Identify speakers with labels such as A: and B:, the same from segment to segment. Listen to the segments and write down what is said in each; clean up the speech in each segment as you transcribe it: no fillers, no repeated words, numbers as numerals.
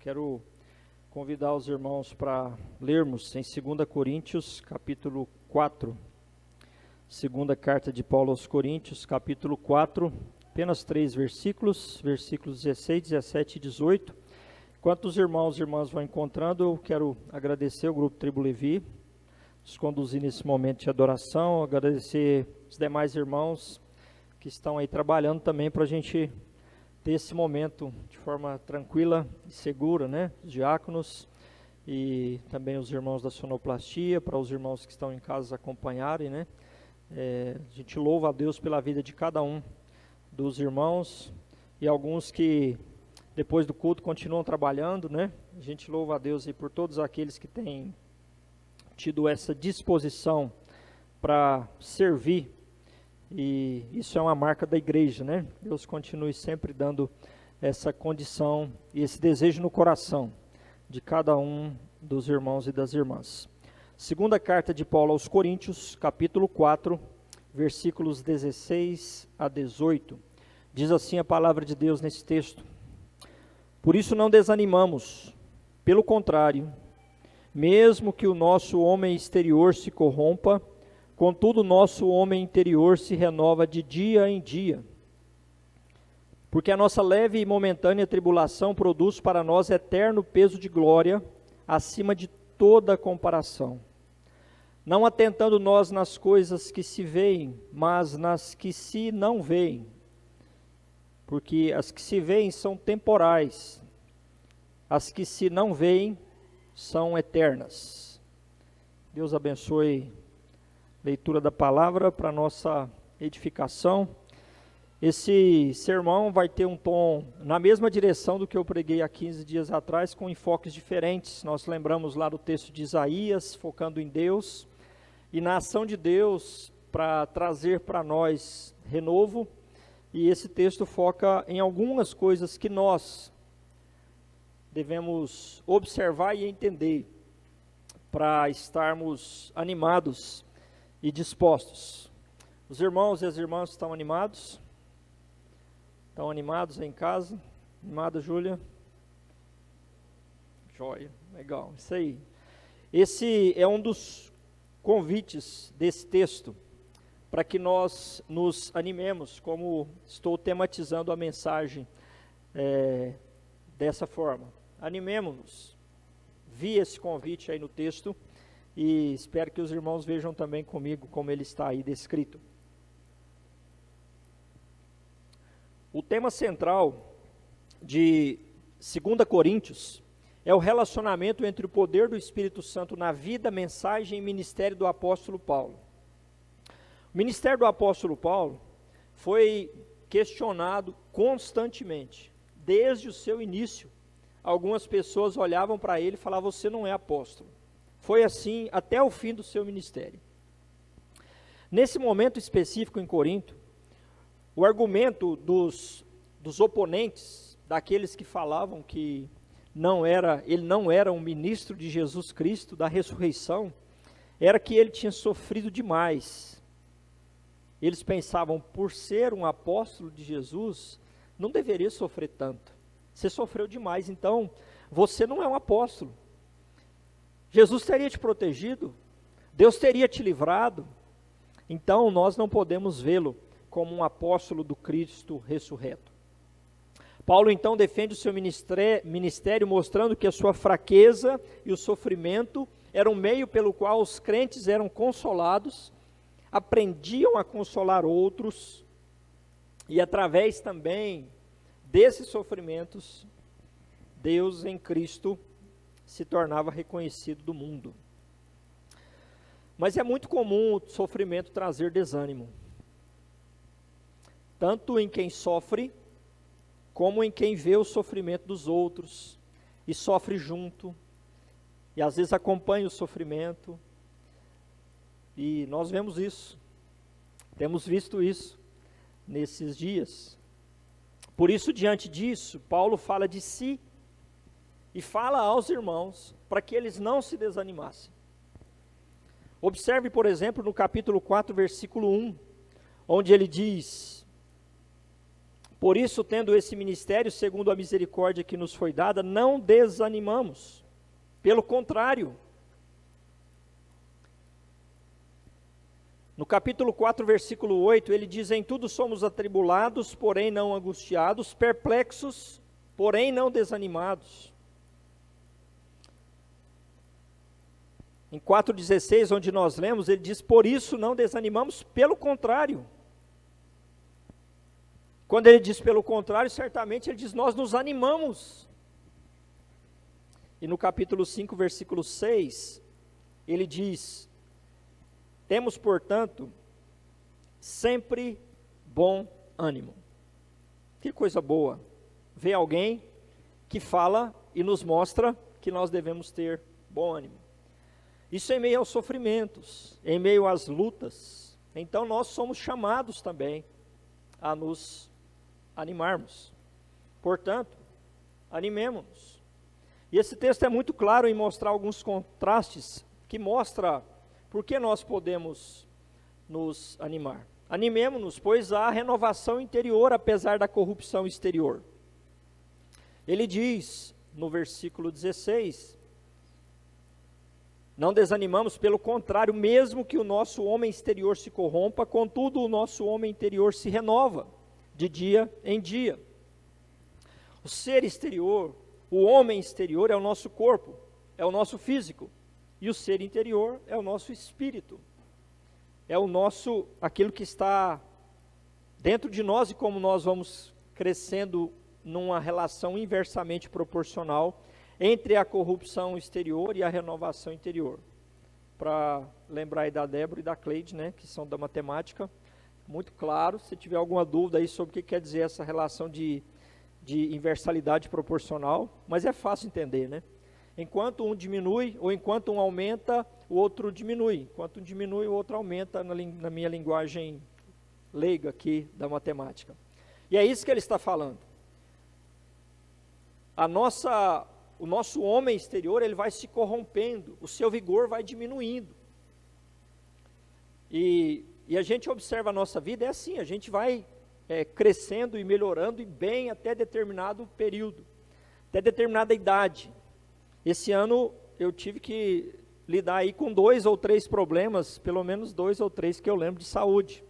A: Quero convidar os irmãos para lermos em 2 Coríntios, capítulo 4. Segunda carta de Paulo aos Coríntios, capítulo 4, apenas 3 versículos, versículos 16, 17 e 18. Enquanto os irmãos e irmãs vão encontrando, eu quero agradecer ao Grupo Tribo Levi, nos conduzir nesse momento de adoração, agradecer os demais irmãos que estão aí trabalhando também para a gente ter esse momento de forma tranquila e segura, né? Os diáconos e também os irmãos da sonoplastia, para os irmãos que estão em casa acompanharem, né? A gente louva a Deus pela vida de cada um dos irmãos e alguns que depois do culto continuam trabalhando, né? A gente louva a Deus aí por todos aqueles que têm tido essa disposição para servir. E isso é uma marca da igreja, né? Deus continue sempre dando essa condição e esse desejo no coração de cada um dos irmãos e das irmãs. Segunda carta de Paulo aos Coríntios, capítulo 4, versículos 16 a 18. Diz assim a palavra de Deus nesse texto: Por isso não desanimamos, pelo contrário, mesmo que o nosso homem exterior se corrompa, contudo, nosso homem interior se renova de dia em dia. Porque a nossa leve e momentânea tribulação produz para nós eterno peso de glória, acima de toda comparação. Não atentando nós nas coisas que se veem, mas nas que se não veem. Porque as que se veem são temporais, as que se não veem são eternas. Deus abençoe leitura da palavra para nossa edificação. Esse sermão vai ter um tom na mesma direção do que eu preguei há 15 dias atrás, com enfoques diferentes. Nós lembramos lá do texto de Isaías, focando em Deus e na ação de Deus para trazer para nós renovo. E esse texto foca em algumas coisas que nós devemos observar e entender para estarmos animados e dispostos. Os irmãos e as irmãs estão animados? Estão animados em casa? Animada, Júlia? Joia, legal, isso aí. Esse é um dos convites desse texto, para que nós nos animemos, como estou tematizando a mensagem dessa forma. Animemos-nos. Vi esse convite aí no texto, e espero que os irmãos vejam também comigo como ele está aí descrito. O tema central de 2 Coríntios é o relacionamento entre o poder do Espírito Santo na vida, mensagem e ministério do apóstolo Paulo. O ministério do apóstolo Paulo foi questionado constantemente, desde o seu início. Algumas pessoas olhavam para ele e falavam: você não é apóstolo. Foi assim até o fim do seu ministério. Nesse momento específico em Corinto, o argumento dos oponentes, daqueles que falavam que ele não era um ministro de Jesus Cristo, da ressurreição, era que ele tinha sofrido demais. Eles pensavam, por ser um apóstolo de Jesus, não deveria sofrer tanto. Você sofreu demais, então você não é um apóstolo. Jesus teria te protegido, Deus teria te livrado, então nós não podemos vê-lo como um apóstolo do Cristo ressurreto. Paulo então defende o seu ministério mostrando que a sua fraqueza e o sofrimento eram um meio pelo qual os crentes eram consolados, aprendiam a consolar outros, e através também desses sofrimentos, Deus em Cristo se tornava reconhecido do mundo. Mas é muito comum o sofrimento trazer desânimo, tanto em quem sofre, como em quem vê o sofrimento dos outros, e sofre junto, e às vezes acompanha o sofrimento, e nós vemos isso, temos visto isso nesses dias. Por isso, diante disso, Paulo fala de si, e fala aos irmãos para que eles não se desanimassem. Observe, por exemplo, no capítulo 4, versículo 1, onde ele diz: Por isso, tendo esse ministério, segundo a misericórdia que nos foi dada, não desanimamos. Pelo contrário, no capítulo 4, versículo 8, ele diz: em tudo somos atribulados, porém não angustiados, perplexos, porém não desanimados. Em 4,16, onde nós lemos, ele diz: por isso não desanimamos, pelo contrário. Quando ele diz pelo contrário, certamente ele diz: nós nos animamos. E no capítulo 5, versículo 6, ele diz: temos, portanto, sempre bom ânimo. Que coisa boa, ver alguém que fala e nos mostra que nós devemos ter bom ânimo. Isso em meio aos sofrimentos, em meio às lutas. Então nós somos chamados também a nos animarmos. Portanto, animemo-nos. E esse texto é muito claro em mostrar alguns contrastes que mostra por que nós podemos nos animar. Animemo-nos, pois há renovação interior apesar da corrupção exterior. Ele diz no versículo 16: não desanimamos, pelo contrário, mesmo que o nosso homem exterior se corrompa, contudo o nosso homem interior se renova de dia em dia. O ser exterior, o homem exterior é o nosso corpo, é o nosso físico, e o ser interior é o nosso espírito. É o nosso, aquilo que está dentro de nós e como nós vamos crescendo numa relação inversamente proporcional entre a corrupção exterior e a renovação interior. Para lembrar aí da Débora e da Cleide, né, que são da matemática, muito claro. Se tiver alguma dúvida aí sobre o que quer dizer essa relação de inversalidade proporcional, mas é fácil entender, né? Enquanto um diminui, ou enquanto um aumenta, o outro diminui. Enquanto um diminui, o outro aumenta, na minha linguagem leiga aqui da matemática. E é isso que ele está falando. O nosso homem exterior, ele vai se corrompendo, o seu vigor vai diminuindo. E a gente observa a nossa vida, é assim, a gente vai crescendo e melhorando e bem até determinado período, até determinada idade. Esse ano eu tive que lidar aí com 2 ou 3 problemas, pelo menos 2 ou 3 que eu lembro de saúde.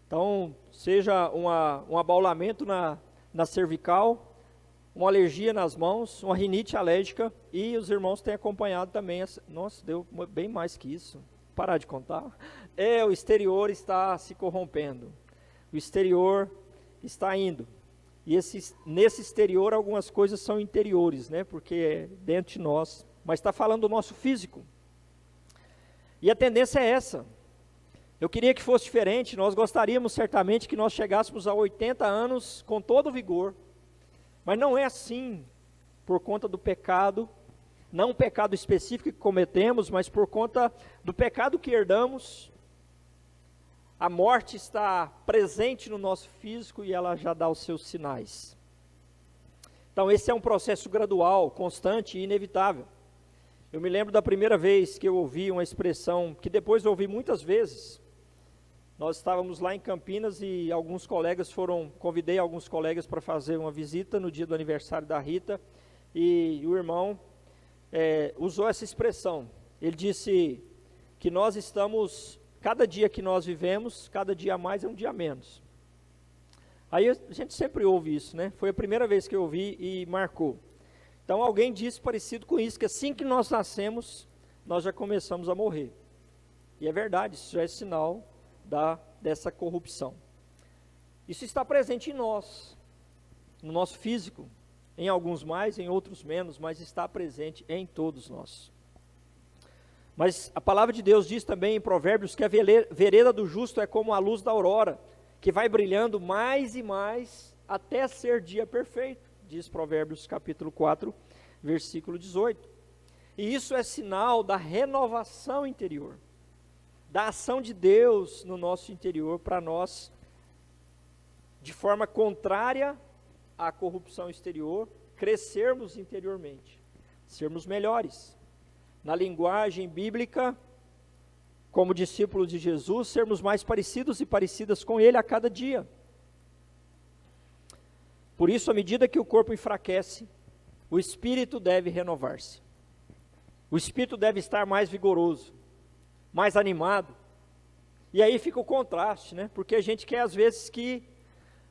A: Então, seja um abaulamento na cervical, uma alergia nas mãos, uma rinite alérgica, e os irmãos têm acompanhado também. Nossa, deu bem mais que isso. Parar de contar. O exterior está se corrompendo. O exterior está indo. E nesse exterior algumas coisas são interiores, né? Porque é dentro de nós. Mas está falando do nosso físico. E a tendência é essa. Eu queria que fosse diferente. Nós gostaríamos certamente que nós chegássemos a 80 anos com todo o vigor. Mas não é assim, por conta do pecado, não um pecado específico que cometemos, mas por conta do pecado que herdamos. A morte está presente no nosso físico e ela já dá os seus sinais. Então esse é um processo gradual, constante e inevitável. Eu me lembro da primeira vez que eu ouvi uma expressão, que depois eu ouvi muitas vezes. Nós estávamos lá em Campinas e convidei alguns colegas para fazer uma visita no dia do aniversário da Rita, e o irmão usou essa expressão. Ele disse que nós estamos, cada dia que nós vivemos, cada dia a mais é um dia a menos. Aí a gente sempre ouve isso, né? Foi a primeira vez que eu ouvi e marcou. Então alguém disse parecido com isso, que assim que nós nascemos, nós já começamos a morrer. E é verdade, isso já é sinal dessa corrupção. Isso está presente em nós, no nosso físico, em alguns mais, em outros menos, mas está presente em todos nós. Mas a palavra de Deus diz também em Provérbios que a vereda do justo é como a luz da aurora, que vai brilhando mais e mais até ser dia perfeito, diz Provérbios capítulo 4, versículo 18. E isso é sinal da renovação interior, da ação de Deus no nosso interior para nós, de forma contrária à corrupção exterior, crescermos interiormente, sermos melhores. Na linguagem bíblica, como discípulos de Jesus, sermos mais parecidos e parecidas com Ele a cada dia. Por isso, à medida que o corpo enfraquece, o espírito deve renovar-se. O espírito deve estar mais vigoroso, mais animado. E aí fica o contraste, né? Porque a gente quer às vezes que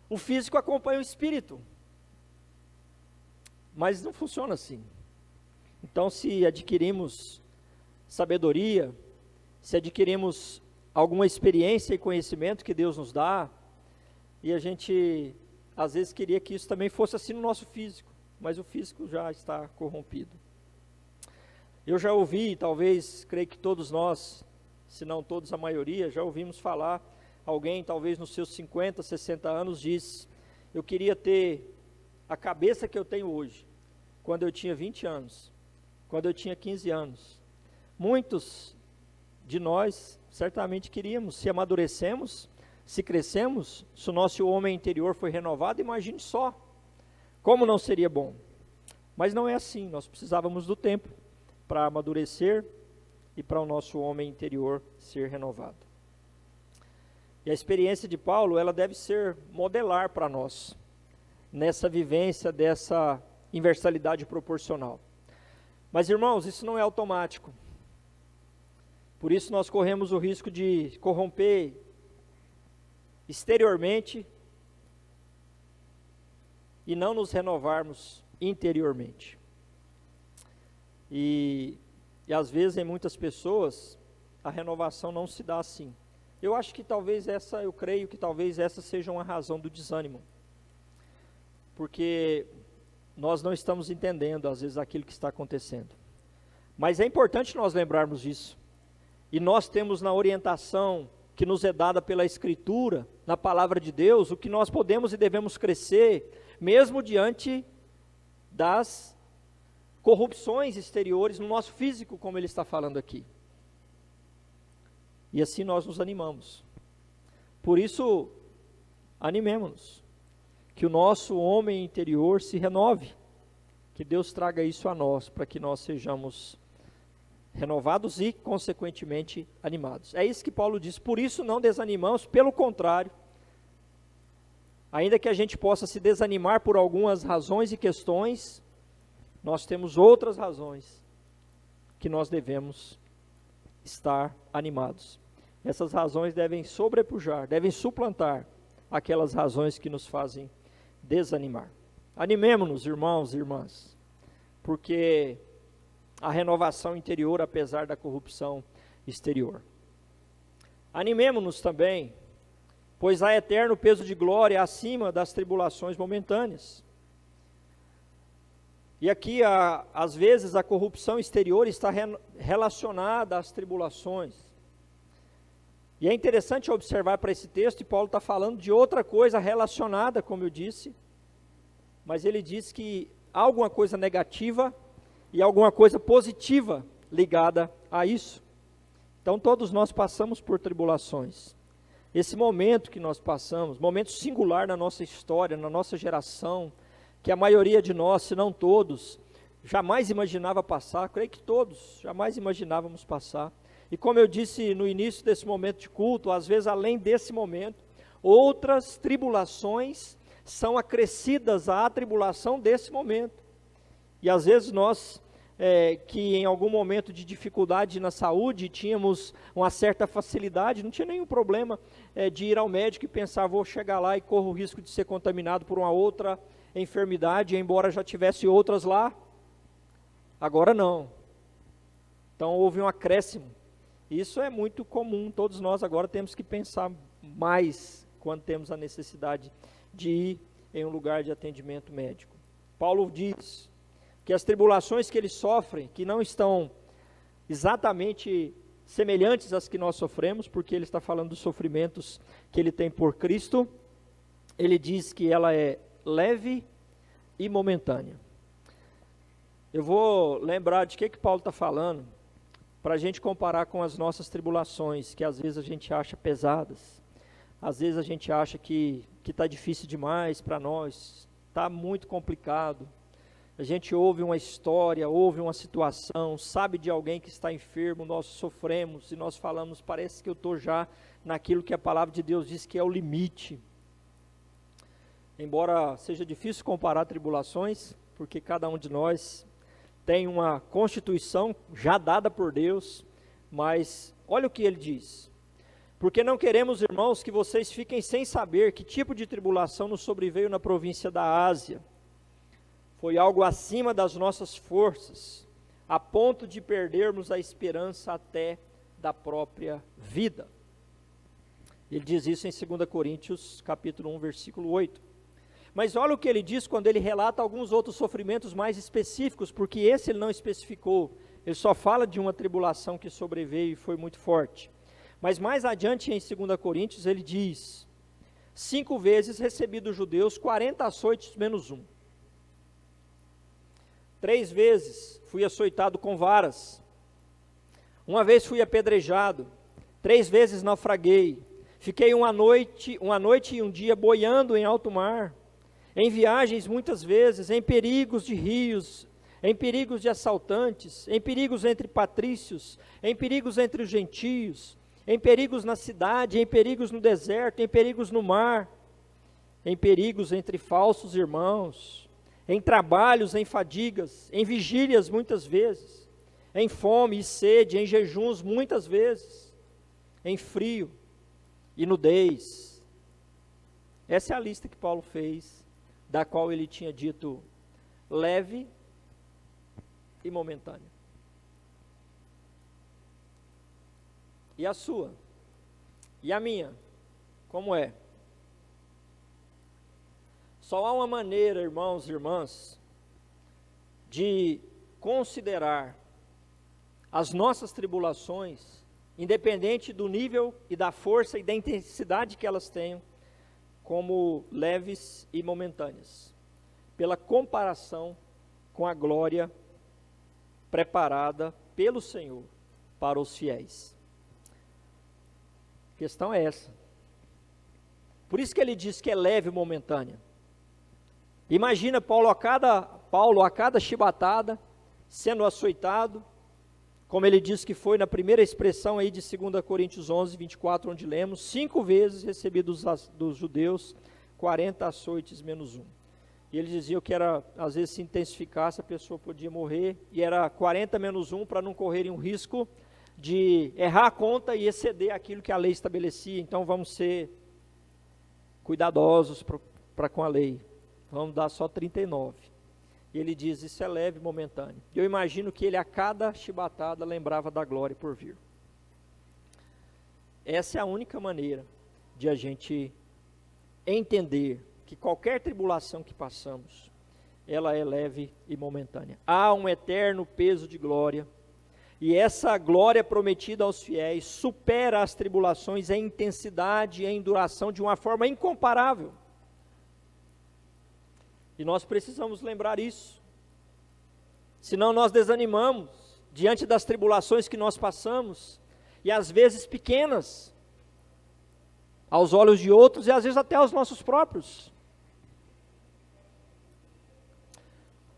A: o físico acompanhe o espírito. Mas não funciona assim. Então, se adquirimos sabedoria, se adquirimos alguma experiência e conhecimento que Deus nos dá, e a gente às vezes queria que isso também fosse assim no nosso físico, mas o físico já está corrompido. Eu já ouvi, talvez, creio que todos nós, se não todos, a maioria, já ouvimos falar, alguém talvez nos seus 50, 60 anos diz: eu queria ter a cabeça que eu tenho hoje, quando eu tinha 20 anos, quando eu tinha 15 anos. Muitos de nós certamente queríamos, se amadurecemos, se crescemos, se o nosso homem interior foi renovado, imagine só, como não seria bom. Mas não é assim, nós precisávamos do tempo para amadurecer e para o nosso homem interior ser renovado. E a experiência de Paulo, ela deve ser modelar para nós, nessa vivência dessa inversalidade proporcional. Mas, irmãos, isso não é automático. Por isso nós corremos o risco de corromper exteriormente e não nos renovarmos interiormente. E às vezes em muitas pessoas a renovação não se dá assim. Eu acho que talvez eu creio que talvez essa seja uma razão do desânimo. Porque nós não estamos entendendo às vezes aquilo que está acontecendo. Mas é importante nós lembrarmos disso. E nós temos na orientação que nos é dada pela Escritura, na Palavra de Deus, o que nós podemos e devemos crescer, mesmo diante das corrupções exteriores no nosso físico, como ele está falando aqui. E assim nós nos animamos. Por isso, animemo-nos, que o nosso homem interior se renove, que Deus traga isso a nós, para que nós sejamos renovados e, consequentemente, animados. É isso que Paulo diz. Por isso não desanimamos, pelo contrário, ainda que a gente possa se desanimar por algumas razões e questões, nós temos outras razões que nós devemos estar animados. Essas razões devem sobrepujar, devem suplantar aquelas razões que nos fazem desanimar. Animemo-nos, irmãos e irmãs, porque a renovação interior, apesar da corrupção exterior. Animemo-nos também, pois há eterno peso de glória acima das tribulações momentâneas. E aqui, às vezes, a corrupção exterior está relacionada às tribulações. E é interessante observar para esse texto, e Paulo está falando de outra coisa relacionada, como eu disse, mas ele diz que há alguma coisa negativa e alguma coisa positiva ligada a isso. Então todos nós passamos por tribulações. Esse momento que nós passamos, momento singular na nossa história, na nossa geração, que a maioria de nós, se não todos, jamais imaginava passar, creio que todos jamais imaginávamos passar. E como eu disse no início desse momento de culto, às vezes além desse momento, outras tribulações são acrescidas à tribulação desse momento. E às vezes nós, que em algum momento de dificuldade na saúde, tínhamos uma certa facilidade, não tinha nenhum problema de ir ao médico e pensar, vou chegar lá e corro o risco de ser contaminado por uma outra enfermidade, embora já tivesse outras lá. Agora não. Então houve um acréscimo. Isso é muito comum, todos nós agora temos que pensar mais quando temos a necessidade de ir em um lugar de atendimento médico. Paulo diz que as tribulações que ele sofre, que não estão exatamente semelhantes às que nós sofremos, porque ele está falando dos sofrimentos que ele tem por Cristo, ele diz que ela é leve e momentânea. Eu vou lembrar de que Paulo está falando, para a gente comparar com as nossas tribulações, que às vezes a gente acha pesadas, às vezes a gente acha que está difícil demais para nós, está muito complicado. A gente ouve uma história, ouve uma situação, sabe de alguém que está enfermo, nós sofremos e nós falamos, parece que eu estou já naquilo que a palavra de Deus diz que é o limite. Embora seja difícil comparar tribulações, porque cada um de nós tem uma constituição já dada por Deus, mas olha o que ele diz: porque não queremos, irmãos, que vocês fiquem sem saber que tipo de tribulação nos sobreveio na província da Ásia. Foi algo acima das nossas forças, a ponto de perdermos a esperança até da própria vida. Ele diz isso em 2 Coríntios, capítulo 1, versículo 8. Mas olha o que ele diz quando ele relata alguns outros sofrimentos mais específicos, porque esse ele não especificou, ele só fala de uma tribulação que sobreveio e foi muito forte. Mas mais adiante em 2 Coríntios ele diz: 5 vezes recebi dos judeus 40 açoites menos um. 3 vezes fui açoitado com varas. 1 vez fui apedrejado. 3 vezes naufraguei. Fiquei uma noite e um dia boiando em alto mar. Em viagens muitas vezes, em perigos de rios, em perigos de assaltantes, em perigos entre patrícios, em perigos entre os gentios, em perigos na cidade, em perigos no deserto, em perigos no mar, em perigos entre falsos irmãos, em trabalhos, em fadigas, em vigílias muitas vezes, em fome e sede, em jejuns muitas vezes, em frio e nudez. Essa é a lista que Paulo fez, da qual ele tinha dito leve e momentânea. E a sua? E a minha? Como é? Só há uma maneira, irmãos e irmãs, de considerar as nossas tribulações, independente do nível e da força e da intensidade que elas tenham, como leves e momentâneas, pela comparação com a glória preparada pelo Senhor para os fiéis. A questão é essa. Por isso que ele diz que é leve e momentânea. Imagina Paulo a cada chibatada, sendo açoitado, como ele diz que foi na primeira expressão aí de 2 Coríntios 11, 24, onde lemos, 5 vezes recebi dos judeus 40 açoites menos um. E ele dizia que era, às vezes se intensificasse, a pessoa podia morrer, e era 40 menos 1 para não correrem um risco de errar a conta e exceder aquilo que a lei estabelecia. Então vamos ser cuidadosos para com a lei. Vamos dar só 39. E ele diz, isso é leve e momentâneo. E eu imagino que ele a cada chibatada lembrava da glória por vir. Essa é a única maneira de a gente entender que qualquer tribulação que passamos, ela é leve e momentânea. Há um eterno peso de glória, e essa glória prometida aos fiéis supera as tribulações em intensidade e em duração de uma forma incomparável. E nós precisamos lembrar isso. Senão nós desanimamos diante das tribulações que nós passamos, e às vezes pequenas, aos olhos de outros e às vezes até aos nossos próprios.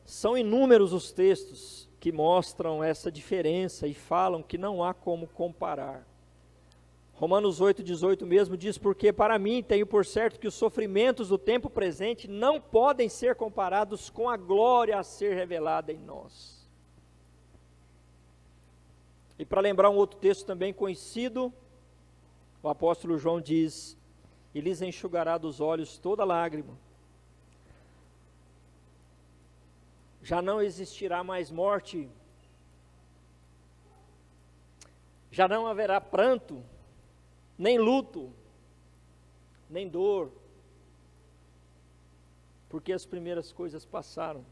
A: São inúmeros os textos que mostram essa diferença e falam que não há como comparar. Romanos 8,18 mesmo diz, porque para mim tenho por certo que os sofrimentos do tempo presente não podem ser comparados com a glória a ser revelada em nós. E para lembrar um outro texto também conhecido, o apóstolo João diz, e lhes enxugará dos olhos toda lágrima. Já não existirá mais morte, já não haverá pranto, nem luto, nem dor, porque as primeiras coisas passaram.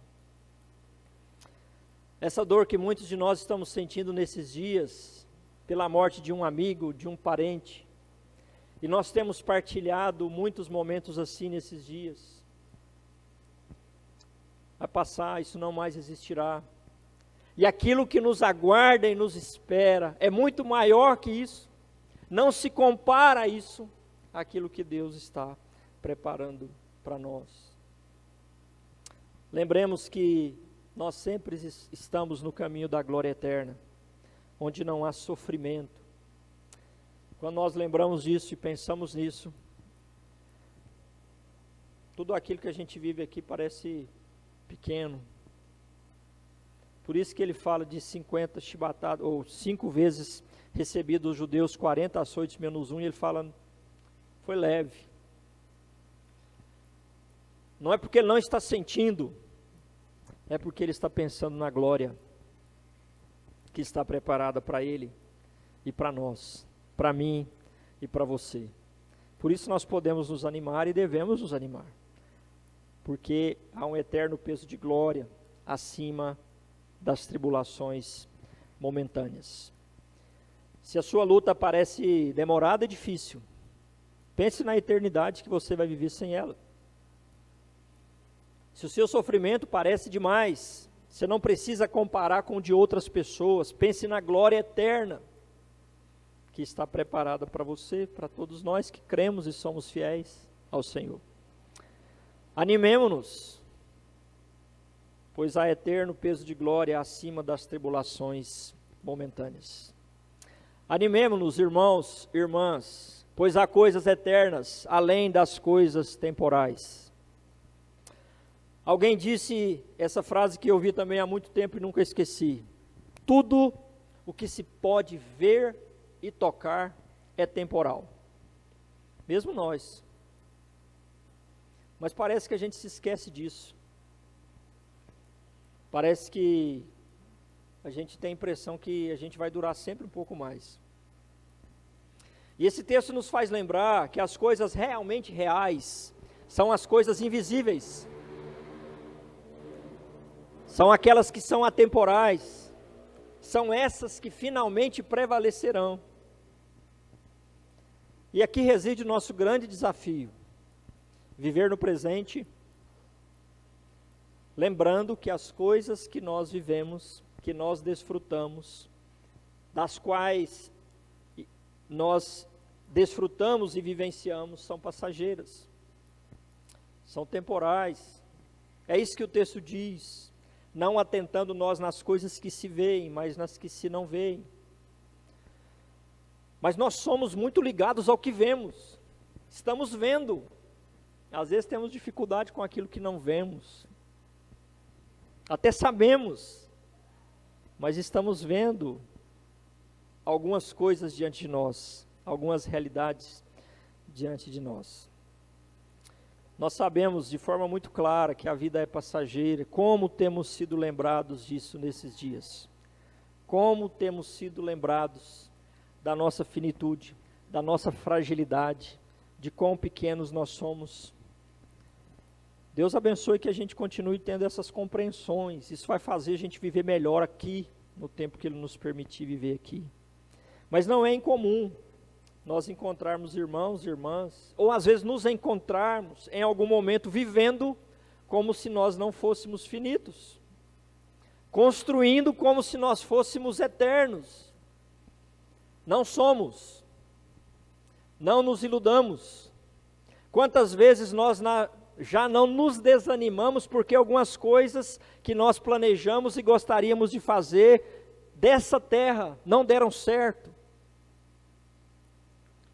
A: Essa dor que muitos de nós estamos sentindo nesses dias, pela morte de um amigo, de um parente, e nós temos partilhado muitos momentos assim nesses dias. Vai passar, isso não mais existirá. E aquilo que nos aguarda e nos espera é muito maior que isso. Não se compara a isso, aquilo que Deus está preparando para nós. Lembremos que nós sempre estamos no caminho da glória eterna, onde não há sofrimento. Quando nós lembramos disso e pensamos nisso, Tudo aquilo que a gente vive aqui parece pequeno. Por isso que ele fala de 50 chibatadas, ou 5 vezes recebido os judeus 40 açoites menos 1, e ele fala, foi leve. Não é porque ele não está sentindo, é porque ele está pensando na glória que está preparada para ele e para nós, para mim e para você. Por isso nós podemos nos animar e devemos nos animar, porque há um eterno peso de glória acima das tribulações momentâneas. Se a sua luta parece demorada e difícil, pense na eternidade que você vai viver sem ela. Se o seu sofrimento parece demais, você não precisa comparar com o de outras pessoas, pense na glória eterna que está preparada para você, para todos nós que cremos e somos fiéis ao Senhor. Animemo-nos, pois há eterno peso de glória acima das tribulações momentâneas. Animemo-nos, irmãos, irmãs, pois há coisas eternas além das coisas temporais. Alguém disse essa frase que eu ouvi também há muito tempo e nunca esqueci. Tudo o que se pode ver e tocar é temporal. Mesmo nós. Mas parece que a gente se esquece disso. Parece que a gente tem a impressão que a gente vai durar sempre um pouco mais. E esse texto nos faz lembrar que as coisas realmente reais são as coisas invisíveis. São aquelas que são atemporais. São essas que finalmente prevalecerão. E aqui reside o nosso grande desafio. Viver no presente, lembrando que as coisas que nós vivemos, que nós desfrutamos, das quais nós desfrutamos e vivenciamos, são passageiras, são temporais. É isso que o texto diz, não atentando nós nas coisas que se veem, mas nas que se não veem. Mas nós somos muito ligados ao que vemos, estamos vendo. Às vezes temos dificuldade com aquilo que não vemos. Até sabemos, mas estamos vendo algumas coisas diante de nós, algumas realidades diante de nós. Nós sabemos de forma muito clara que a vida é passageira. Como temos sido lembrados disso nesses dias? Como temos sido lembrados da nossa finitude, da nossa fragilidade, de quão pequenos nós somos. Deus abençoe que a gente continue tendo essas compreensões. Isso vai fazer a gente viver melhor aqui, no tempo que Ele nos permitir viver aqui. Mas não é incomum nós encontrarmos irmãos e irmãs, ou às vezes nos encontrarmos em algum momento vivendo como se nós não fôssemos finitos, construindo como se nós fôssemos eternos. Não somos, não nos iludamos. Quantas vezes nós já não nos desanimamos porque algumas coisas que nós planejamos e gostaríamos de fazer dessa terra não deram certo.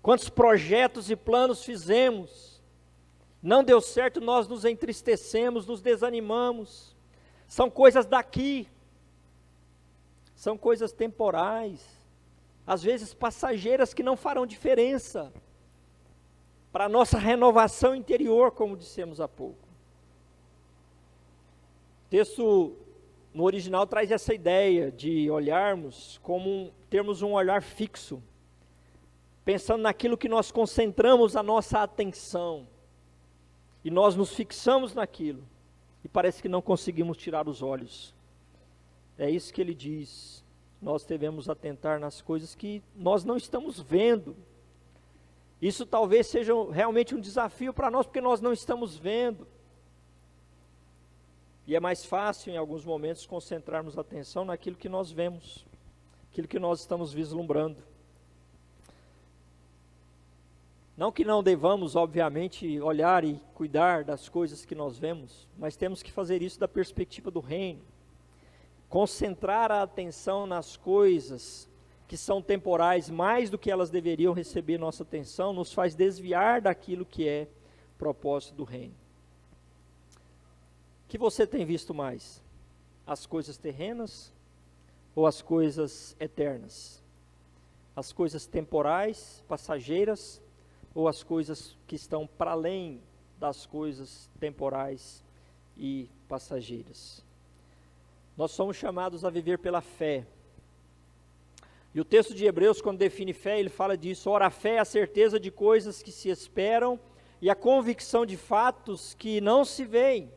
A: Quantos projetos e planos fizemos, não deu certo, nós nos entristecemos, nos desanimamos. São coisas daqui, são coisas temporais, às vezes passageiras que não farão diferença para a nossa renovação interior, como dissemos há pouco. O texto no original traz essa ideia de olharmos como termos um olhar fixo, pensando naquilo que nós concentramos a nossa atenção, e nós nos fixamos naquilo, e parece que não conseguimos tirar os olhos. É isso que ele diz, nós devemos atentar nas coisas que nós não estamos vendo. Isso talvez seja realmente um desafio para nós, porque nós não estamos vendo. E é mais fácil, em alguns momentos, concentrarmos a atenção naquilo que nós vemos, aquilo que nós estamos vislumbrando. Não que não devamos, obviamente, olhar e cuidar das coisas que nós vemos, mas temos que fazer isso da perspectiva do reino. Concentrar a atenção nas coisas que são temporais, mais do que elas deveriam receber nossa atenção, nos faz desviar daquilo que é propósito do reino. que você tem visto mais? As coisas terrenas ou as coisas eternas? As coisas temporais, passageiras, ou as coisas que estão para além das coisas temporais e passageiras? Nós somos chamados a viver pela fé. E o texto de Hebreus, quando define fé, ele fala disso. Ora, a fé é a certeza de coisas que se esperam e a convicção de fatos que não se veem.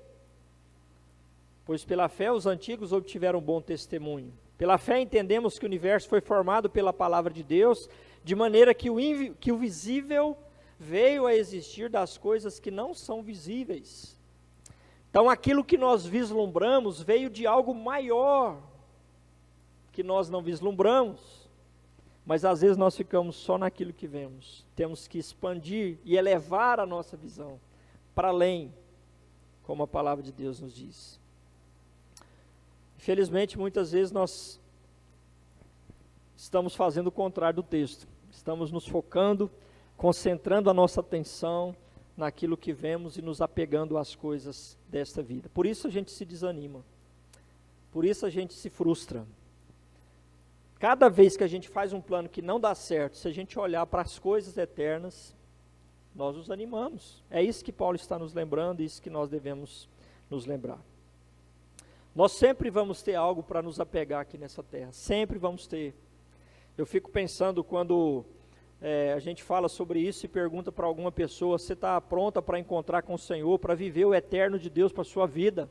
A: Pois pela fé os antigos obtiveram bom testemunho. Pela fé entendemos que o universo foi formado pela palavra de Deus, de maneira que o visível veio a existir das coisas que não são visíveis. Então aquilo que nós vislumbramos veio de algo maior, que nós não vislumbramos. Mas às vezes nós ficamos só naquilo que vemos. Temos que expandir e elevar a nossa visão para além, como a palavra de Deus nos diz. Infelizmente, muitas vezes nós estamos fazendo o contrário do texto. Estamos nos focando, concentrando a nossa atenção naquilo que vemos e nos apegando às coisas desta vida. Por isso a gente se desanima. Por isso a gente se frustra. Cada vez que a gente faz um plano que não dá certo, se a gente olhar para as coisas eternas, nós nos animamos. É isso que Paulo está nos lembrando, é isso que nós devemos nos lembrar. Nós sempre vamos ter algo para nos apegar aqui nessa terra, sempre vamos ter. Eu fico pensando quando a gente fala sobre isso e pergunta para alguma pessoa, você está pronta para encontrar com o Senhor, para viver o eterno de Deus para a sua vida?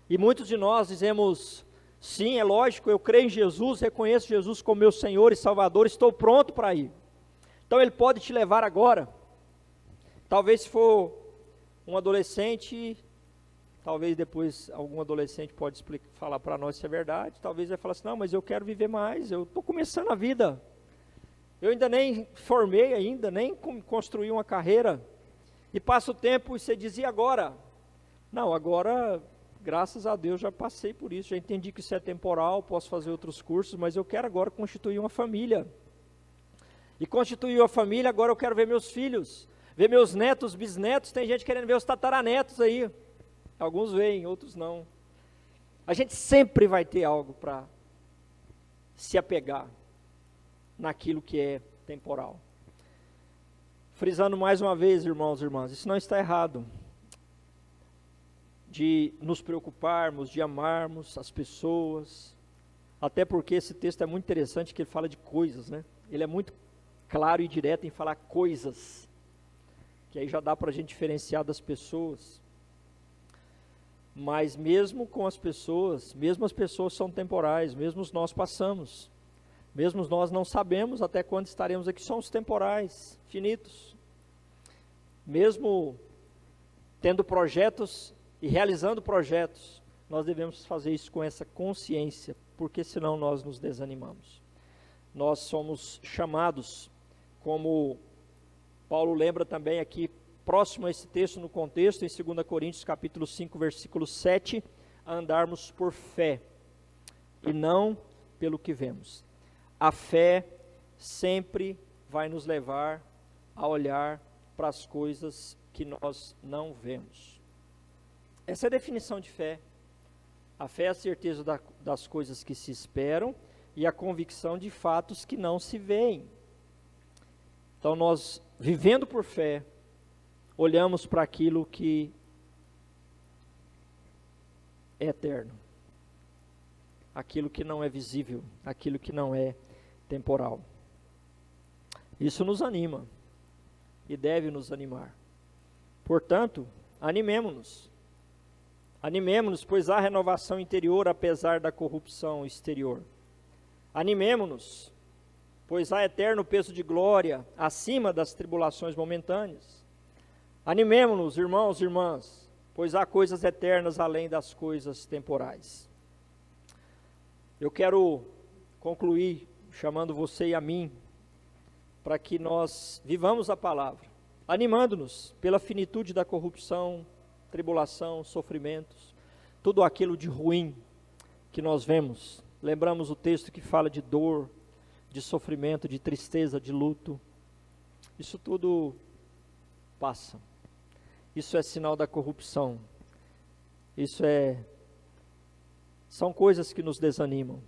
A: E muitos de nós dizemos, sim, é lógico, eu creio em Jesus, reconheço Jesus como meu Senhor e Salvador, estou pronto para ir. Então Ele pode te levar agora. Talvez se for um adolescente, talvez depois algum adolescente pode falar para nós se é verdade, talvez vai falar assim, não, mas eu quero viver mais, eu estou começando a vida, eu ainda nem formei ainda, nem construí uma carreira, e passa o tempo e você diz, e agora? Não, agora, graças a Deus, já passei por isso, já entendi que isso é temporal, posso fazer outros cursos, mas eu quero agora constituir uma família, e constituir uma família, agora eu quero ver meus filhos, ver meus netos, bisnetos, tem gente querendo ver os tataranetos aí. Alguns veem, outros não. A gente sempre vai ter algo para se apegar naquilo que é temporal. Frisando mais uma vez, irmãos e irmãs, isso não está errado. De nos preocuparmos, de amarmos as pessoas. Até porque esse texto é muito interessante, que ele fala de coisas, né? Ele é muito claro e direto em falar coisas. Que aí já dá para a gente diferenciar das pessoas. Mas mesmo com as pessoas são temporais, mesmo nós passamos, mesmo nós não sabemos até quando estaremos aqui, somos temporais, finitos. Mesmo tendo projetos e realizando projetos, nós devemos fazer isso com essa consciência, porque senão nós nos desanimamos. Nós somos chamados, como Paulo lembra também aqui, próximo a esse texto no contexto, em 2 Coríntios capítulo 5, versículo 7, a andarmos por fé, e não pelo que vemos. A fé sempre vai nos levar a olhar para as coisas que nós não vemos. Essa é a definição de fé. A fé é a certeza das coisas que se esperam e a convicção de fatos que não se veem. Então nós, vivendo por fé, olhamos para aquilo que é eterno, aquilo que não é visível, aquilo que não é temporal. Isso nos anima e deve nos animar. Portanto, animemo-nos. Animemo-nos, pois há renovação interior apesar da corrupção exterior. Animemo-nos, pois há eterno peso de glória acima das tribulações momentâneas. Animemo-nos, irmãos e irmãs, pois há coisas eternas além das coisas temporais. Eu quero concluir chamando você e a mim, para que nós vivamos a palavra, animando-nos pela finitude da corrupção, tribulação, sofrimentos, tudo aquilo de ruim que nós vemos. Lembramos o texto que fala de dor, de sofrimento, de tristeza, de luto. Isso tudo passa. Isso é sinal da corrupção. São coisas que nos desanimam.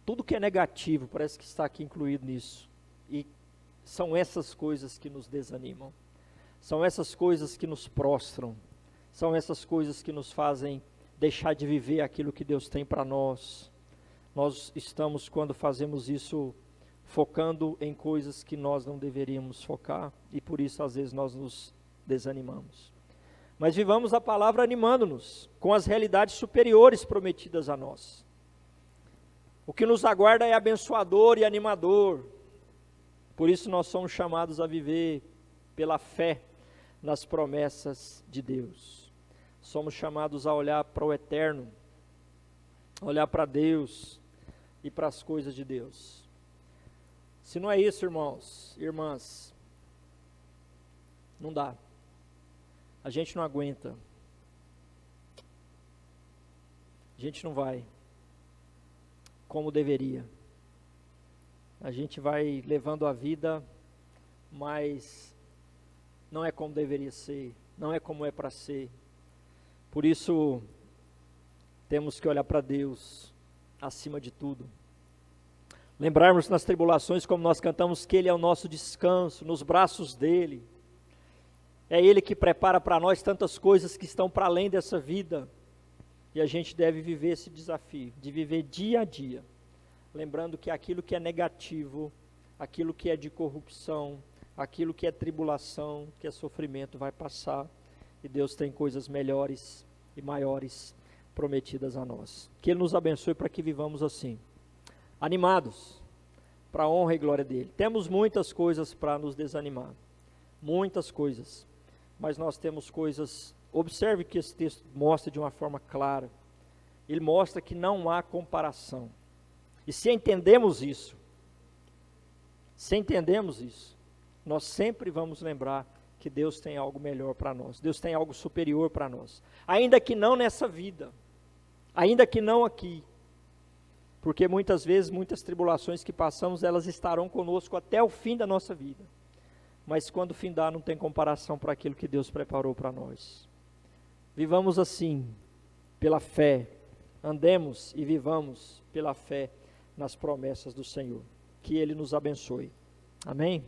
A: Tudo que é negativo parece que está aqui incluído nisso. E são essas coisas que nos desanimam. São essas coisas que nos prostram. São essas coisas que nos fazem deixar de viver aquilo que Deus tem para nós. Nós estamos, quando fazemos isso, focando em coisas que nós não deveríamos focar. E por isso, às vezes, nós nos desanimamos. Mas vivamos a palavra animando-nos com as realidades superiores prometidas a nós. O que nos aguarda é abençoador e animador. Por isso nós somos chamados a viver pela fé nas promessas de Deus. Somos chamados a olhar para o eterno, olhar para Deus e para as coisas de Deus. Se não é isso, irmãos, irmãs, não dá. A gente não aguenta. A gente não vai como deveria. A gente vai levando a vida, mas não é como deveria ser, não é como é para ser. Por isso, temos que olhar para Deus acima de tudo. Lembrarmos nas tribulações, como nós cantamos, que Ele é o nosso descanso, nos braços dEle. É Ele que prepara para nós tantas coisas que estão para além dessa vida. E a gente deve viver esse desafio, de viver dia a dia, lembrando que aquilo que é negativo, aquilo que é de corrupção, aquilo que é tribulação, que é sofrimento, vai passar. E Deus tem coisas melhores e maiores prometidas a nós. Que Ele nos abençoe para que vivamos assim, animados, para a honra e glória dEle. Temos muitas coisas para nos desanimar, muitas coisas. Mas nós temos coisas, observe que esse texto mostra de uma forma clara, ele mostra que não há comparação, e se entendemos isso, nós sempre vamos lembrar que Deus tem algo melhor para nós, Deus tem algo superior para nós, ainda que não nessa vida, ainda que não aqui, porque muitas vezes, muitas tribulações que passamos, elas estarão conosco até o fim da nossa vida. Mas quando findar, não tem comparação para aquilo que Deus preparou para nós. Vivamos assim, pela fé. Andemos e vivamos pela fé nas promessas do Senhor. Que Ele nos abençoe. Amém?